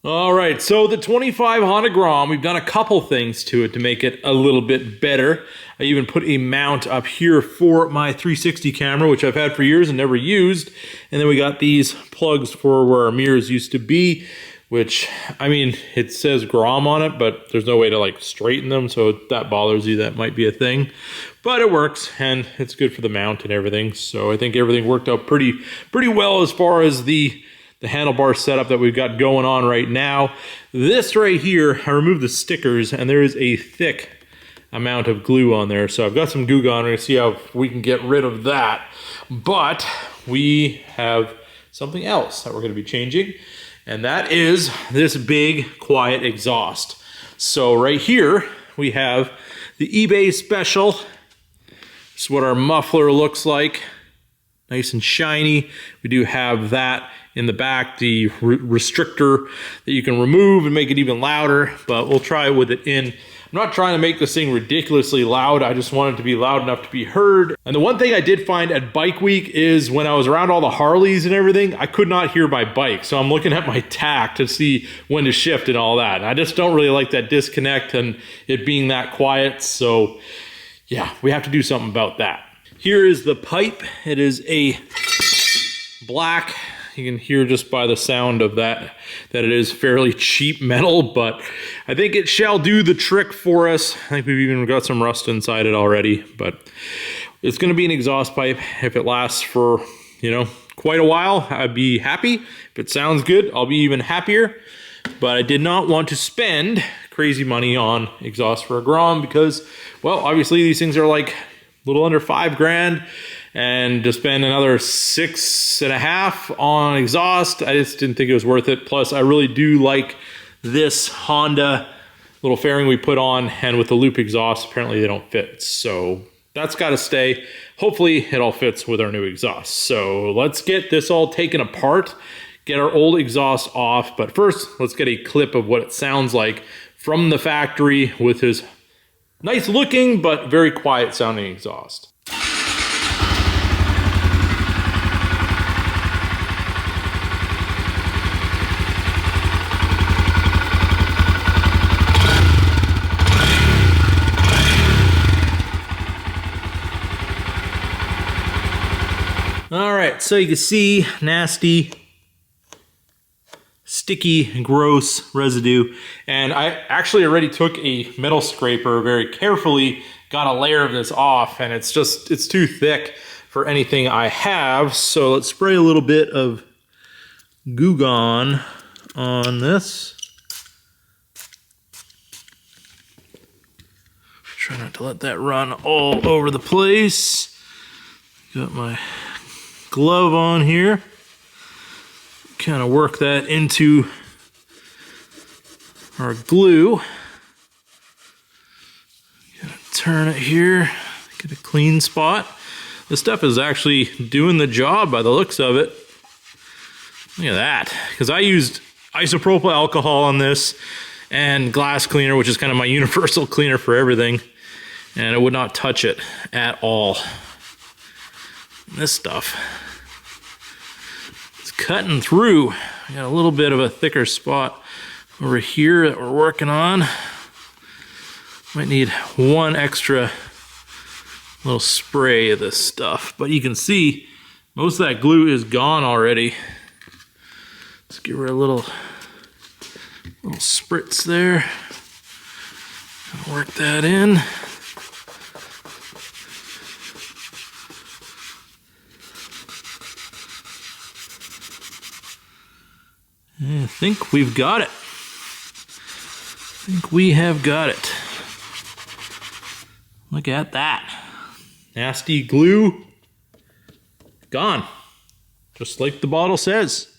All right, so the 25 Honda Grom, we've done a couple things to it to make it a little bit better. I even put a mount up here for my 360 camera, which I've had for years and never used. And then we got these plugs for where our mirrors used to be, which, I mean, it says Grom on it, but there's no way to like straighten them, so if that bothers you, that might be a thing. But it works, and it's good for the mount and everything. So I think everything worked out pretty well as far as the handlebar setup that we've got going on right now. This right here, I removed the stickers, and there is a thick amount of glue on there. So I've got some glue gun. We're gonna see how we can get rid of that. But we have something else that we're gonna be changing, and that is this big, quiet exhaust. So right here, we have the eBay special. This is what our muffler looks like. Nice and shiny. We do have that in the back, the restrictor that you can remove and make it even louder, but we'll try it with it in. I'm not trying to make this thing ridiculously loud. I just want it to be loud enough to be heard. And the one thing I did find at Bike Week is when I was around all the Harleys and everything, I could not hear my bike. So I'm looking at my tack to see when to shift and all that. And I just don't really like that disconnect and it being that quiet. So yeah, we have to do something about that. Here is the pipe. It is a black. You can hear just by the sound of that it is fairly cheap metal, but I think it shall do the trick for us. I think we've even got some rust inside it already, but it's going to be an exhaust pipe. If it lasts for, quite a while, I'd be happy. If it sounds good, I'll be even happier. But I did not want to spend crazy money on exhaust for a Grom because, well, obviously these things are like a little under $5,000. And to spend another $6.5 on exhaust, I just didn't think it was worth it. Plus, I really do like this Honda little fairing we put on, and with the loop exhaust, apparently they don't fit. So that's got to stay. Hopefully, it all fits with our new exhaust. So let's get this all taken apart, get our old exhaust off. But first, let's get a clip of what it sounds like from the factory with his nice looking but very quiet sounding exhaust. All right, so you can see nasty, sticky, gross residue. And I actually already took a metal scraper, very carefully got a layer of this off, and it's too thick for anything I have. So let's spray a little bit of Goo Gone on this. Try not to let that run all over the place. Got my glove on here. Kind of work that into our glue. Gotta turn it here, get a clean spot. This stuff is actually doing the job by the looks of it. Look at that, because I used isopropyl alcohol on this and glass cleaner, which is kind of my universal cleaner for everything, and it would not touch it at all. This stuff, it's cutting through. I got a little bit of a thicker spot over here that we're working on. Might need one extra little spray of this stuff, but you can see most of that glue is gone already. Let's give her a little spritz there. Work that in. I think we've got it. I think we have got it. Look at that. Nasty glue. Gone. Just like the bottle says.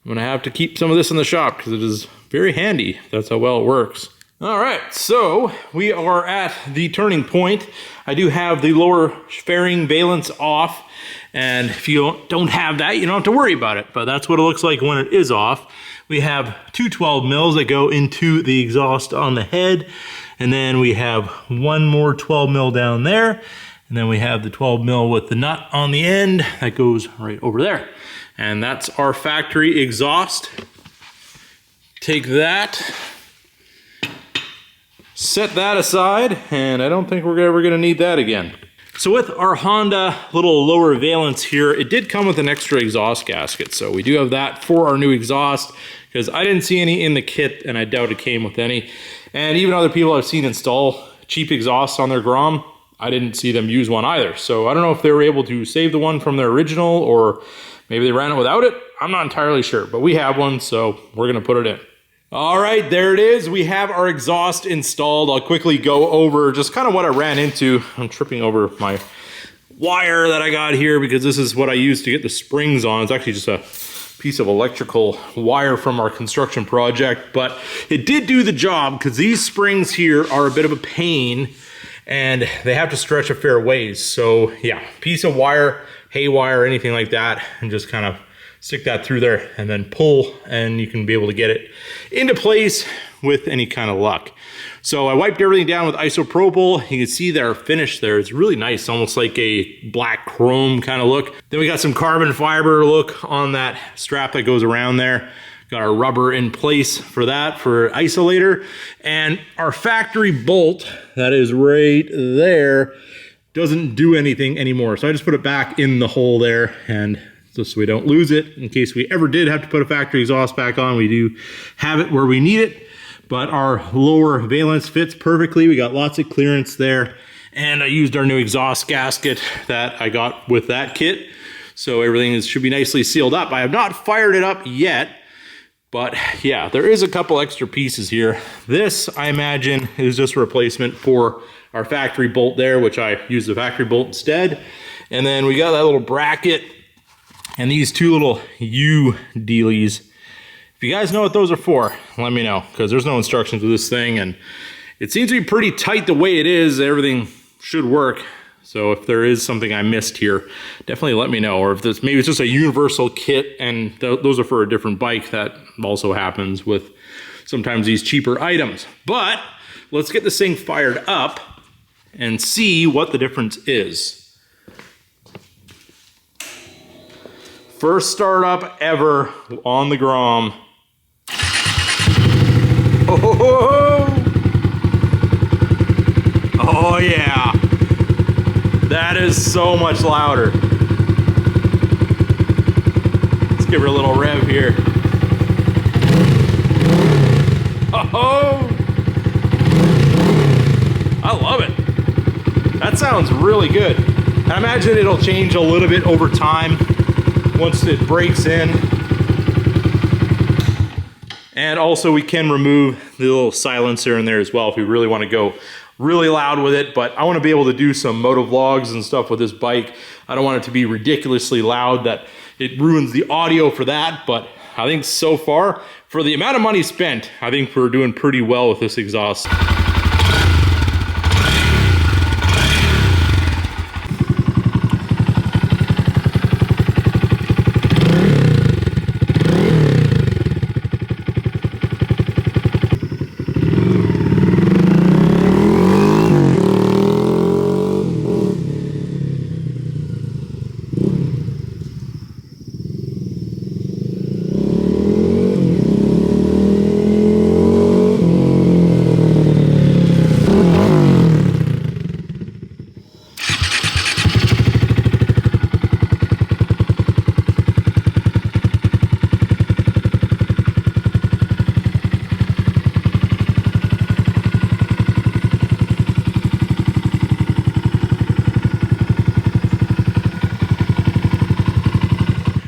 I'm gonna have to keep some of this in the shop because it is very handy. That's how well it works. All right, so we are at the turning point. I do have the lower fairing valance off, and if you don't have that, you don't have to worry about it, but that's what it looks like when it is off. We have two 12 mils that go into the exhaust on the head, and then we have one more 12 mil down there, and then we have the 12 mil with the nut on the end that goes right over there. And that's our factory exhaust. take that, set that aside, and I don't think we're ever going to need that again. So with our Honda little lower valance here, it did come with an extra exhaust gasket. So we do have that for our new exhaust, because I didn't see any in the kit, and I doubt it came with any. And even other people I've seen install cheap exhausts on their Grom, I didn't see them use one either. So I don't know if they were able to save the one from their original, or maybe they ran it without it. I'm not entirely sure, but we have one, so we're gonna put it in. All right, there it is. We have our exhaust installed. I'll quickly go over just kind of what I ran into. I'm tripping over my wire that I got here because this is what I used to get the springs on. It's actually just a piece of electrical wire from our construction project, but it did do the job because these springs here are a bit of a pain and they have to stretch a fair ways. So yeah, piece of wire, hay wire, anything like that, and just kind of stick that through there and then pull, and you can be able to get it into place with any kind of luck. So I wiped everything down with isopropyl. You can see their finish there. It's really nice, almost like a black chrome kind of look. Then we got some carbon fiber look on that strap that goes around there. Got our rubber in place for that, for isolator. And our factory bolt that is right there doesn't do anything anymore. So I just put it back in the hole there, and just so we don't lose it. In case we ever did have to put a factory exhaust back on, we do have it where we need it. But our lower valance fits perfectly. We got lots of clearance there. And I used our new exhaust gasket that I got with that kit. So everything should be nicely sealed up. I have not fired it up yet, but yeah, there is a couple extra pieces here. This, I imagine, is just a replacement for our factory bolt there, which I used the factory bolt instead. And then we got that little bracket and these two little U dealies. If you guys know what those are for, let me know, because there's no instructions with this thing, and it seems to be pretty tight the way it is. Everything should work. So if there is something I missed here, definitely let me know. Or if this, maybe it's just a universal kit and those are for a different bike. That also happens with sometimes these cheaper items. But let's get this thing fired up and see what the difference is. First startup ever on the Grom. Oh yeah, that is so much louder. Let's give her a little rev here. Oh, I love it. That sounds really good. I imagine it'll change a little bit over time once it breaks in. And also we can remove the little silencer in there as well if we really want to go really loud with it. But I want to be able to do some moto vlogs and stuff with this bike. I don't want it to be ridiculously loud that it ruins the audio for that. But I think so far, for the amount of money spent, I think we're doing pretty well with this exhaust.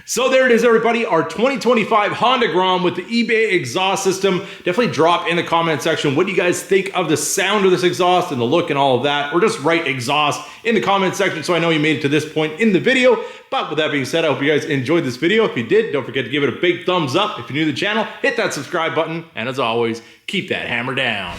So there it is, everybody, our 2025 Honda Grom with the eBay exhaust system. Definitely drop in the comment section what do you guys think of the sound of this exhaust and the look and all of that, or just write exhaust in the comment section so I know you made it to this point in the video. But with that being said, I hope you guys enjoyed this video. If you did, don't forget to give it a big thumbs up. If you're new to the channel, hit that subscribe button, and as always, keep that hammer down.